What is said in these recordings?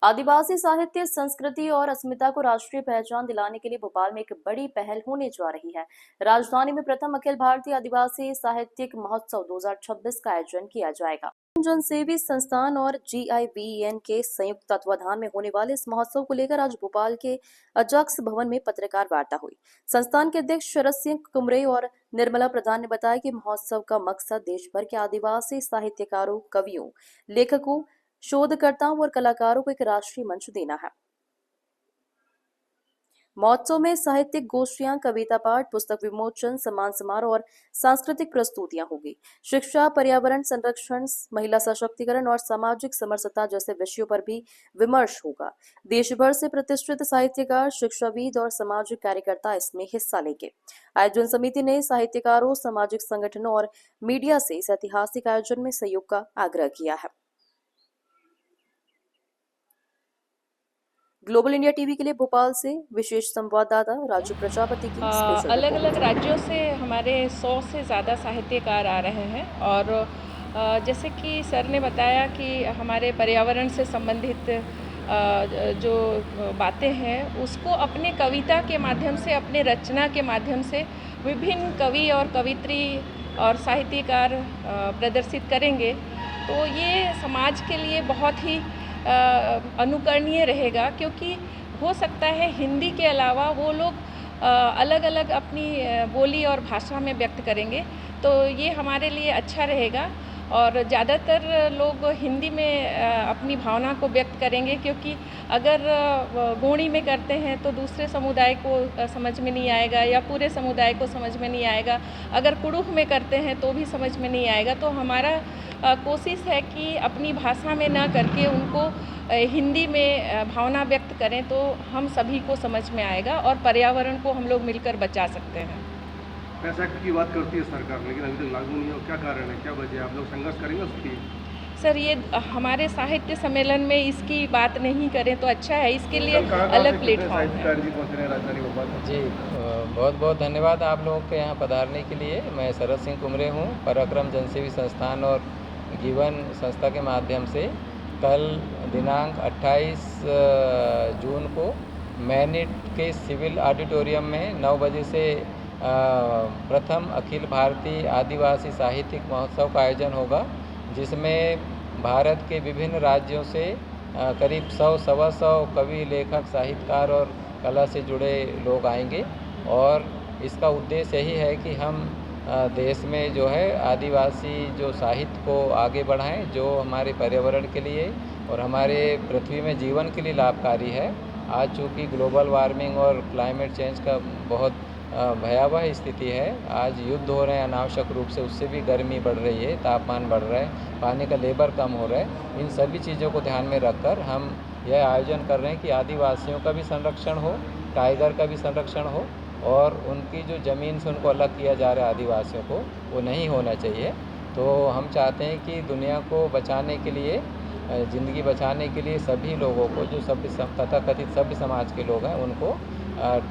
आदिवासी साहित्य, संस्कृति और अस्मिता को राष्ट्रीय पहचान दिलाने के लिए भोपाल में एक बड़ी पहल होने जा रही है। राजधानी में प्रथम अखिल भारतीय आदिवासी साहित्यिक महोत्सव 2026 का आयोजन किया जाएगा। जनसेवी संस्थान और GIVEN के संयुक्त तत्वाधान में होने वाले इस महोत्सव को लेकर आज भोपाल के अजाक्स भवन में पत्रकार वार्ता हुई। संस्थान के अध्यक्ष शरद सिंह कुमरे और निर्मला प्रधान ने बताया कि महोत्सव का मकसद देश भर के आदिवासी साहित्यकारों, कवियों, लेखकों, शोधकर्ताओं और कलाकारों को एक राष्ट्रीय मंच देना है। महोत्सव में साहित्यिक गोष्ठियां, कविता पाठ, पुस्तक विमोचन, सम्मान समारोह और सांस्कृतिक प्रस्तुतियां होगी। शिक्षा, पर्यावरण संरक्षण, महिला सशक्तिकरण और सामाजिक समरसता जैसे विषयों पर भी विमर्श होगा। देश भर से प्रतिष्ठित साहित्यकार, शिक्षाविद और सामाजिक कार्यकर्ता इसमें हिस्सा लेंगे। आयोजन समिति ने साहित्यकारों, सामाजिक संगठनों और मीडिया से इस ऐतिहासिक आयोजन में सहयोग का आग्रह किया है। ग्लोबल इंडिया टीवी के लिए भोपाल से विशेष संवाददाता राजू प्रजापति की स्पेशल अलग अलग रिपोर्ट। राज्यों से हमारे 100 से ज़्यादा साहित्यकार आ रहे हैं और जैसे कि सर ने बताया कि हमारे पर्यावरण से संबंधित जो बातें हैं उसको अपने कविता के माध्यम से, अपने रचना के माध्यम से विभिन्न कवि और कवित्री और साहित्यकार प्रदर्शित करेंगे। तो ये समाज के लिए बहुत ही अनुकरणीय रहेगा, क्योंकि हो सकता है हिंदी के अलावा वो लोग अलग अलग अपनी बोली और भाषा में व्यक्त करेंगे, तो ये हमारे लिए अच्छा रहेगा। और ज़्यादातर लोग हिंदी में अपनी भावना को व्यक्त करेंगे, क्योंकि अगर गोंडी में करते हैं तो दूसरे समुदाय को समझ में नहीं आएगा या पूरे समुदाय को समझ में नहीं आएगा। अगर कुड़ुख में करते हैं तो भी समझ में नहीं आएगा। तो हमारा कोशिश है कि अपनी भाषा में ना करके उनको हिंदी में भावना व्यक्त करें, तो हम सभी को समझ में आएगा और पर्यावरण को हम लोग मिलकर बचा सकते हैं। पैसा की बात करती है सरकार, लेकिन अभी तक लागू नहीं हो, क्या कारण है, क्या वजह? आप लोग संघर्ष करेंगे उसकी? सर, ये हमारे साहित्य सम्मेलन में इसकी बात नहीं करें तो अच्छा है, इसके लिए अलग प्लेटफॉर्म है। राजधानी भोपाल जी, बहुत बहुत धन्यवाद आप लोगों के यहाँ पधारने के लिए। मैं शरद सिंह कुमरे हूँ, पराक्रम जनसेवी संस्थान और GIVEN संस्था के माध्यम से कल दिनांक 28 जून को मैनिट के सिविल ऑडिटोरियम में 9 बजे से प्रथम अखिल भारतीय आदिवासी साहित्यिक महोत्सव का आयोजन होगा, जिसमें भारत के विभिन्न राज्यों से करीब 100-125 कवि, लेखक, साहित्यकार और कला से जुड़े लोग आएंगे। और इसका उद्देश्य यही है कि हम देश में जो है आदिवासी जो साहित्य को आगे बढ़ाएं, जो हमारे पर्यावरण के लिए और हमारे पृथ्वी में जीवन के लिए लाभकारी है। आज चूँकि ग्लोबल वार्मिंग और क्लाइमेट चेंज का बहुत भयावह स्थिति है, आज युद्ध हो रहे हैं अनावश्यक रूप से, उससे भी गर्मी बढ़ रही है, तापमान बढ़ रहा है, पानी का लेबर कम हो रहा है। इन सभी चीज़ों को ध्यान में रखकर हम यह आयोजन कर रहे हैं कि आदिवासियों का भी संरक्षण हो, टाइगर का भी संरक्षण हो, और उनकी जो ज़मीन से उनको अलग किया जा रहा है आदिवासियों को, वो नहीं होना चाहिए। तो हम चाहते हैं कि दुनिया को बचाने के लिए, ज़िंदगी बचाने के लिए सभी लोगों को, जो सभ्य तथाकथित सभ्य समाज के लोग हैं, उनको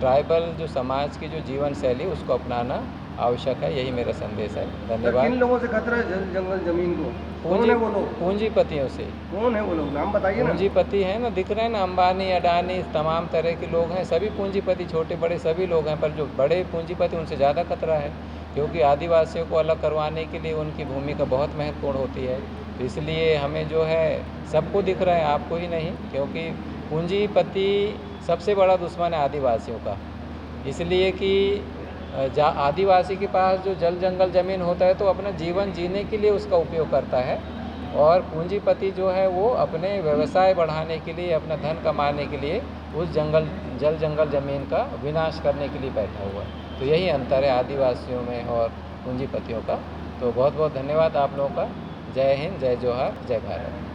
ट्राइबल जो समाज की जो जीवन शैली उसको अपनाना आवश्यक है। यही मेरा संदेश है। धन्यवाद। किन लोगों से खतरा है जंगल जमीन को? कौन है वो लोग? पूंजीपतियों से। कौन है वो लोग, नाम बताइए ना। पूंजीपति हैं ना, दिख रहे हैं ना, अंबानी, अडानी, तमाम तरह के लोग हैं, सभी पूंजीपति, छोटे बड़े सभी लोग हैं। पर जो बड़े पूंजीपति उनसे ज़्यादा खतरा है, क्योंकि आदिवासियों को अलग करवाने के लिए उनकी भूमिका बहुत महत्वपूर्ण होती है। तो इसलिए हमें जो है सबको दिख रहा है, आपको ही नहीं, क्योंकि पूंजीपति सबसे बड़ा दुश्मन है आदिवासियों का। इसलिए कि आदिवासी के पास जो जल जंगल ज़मीन होता है तो अपना जीवन जीने के लिए उसका उपयोग करता है, और पूंजीपति जो है वो अपने व्यवसाय बढ़ाने के लिए, अपना धन कमाने के लिए उस जल जंगल ज़मीन का विनाश करने के लिए बैठा हुआ है। तो यही अंतर है आदिवासियों में और पूंजीपतियों का। तो बहुत बहुत धन्यवाद आप लोगों का। जय हिंद, जय जोहार, जय भारत।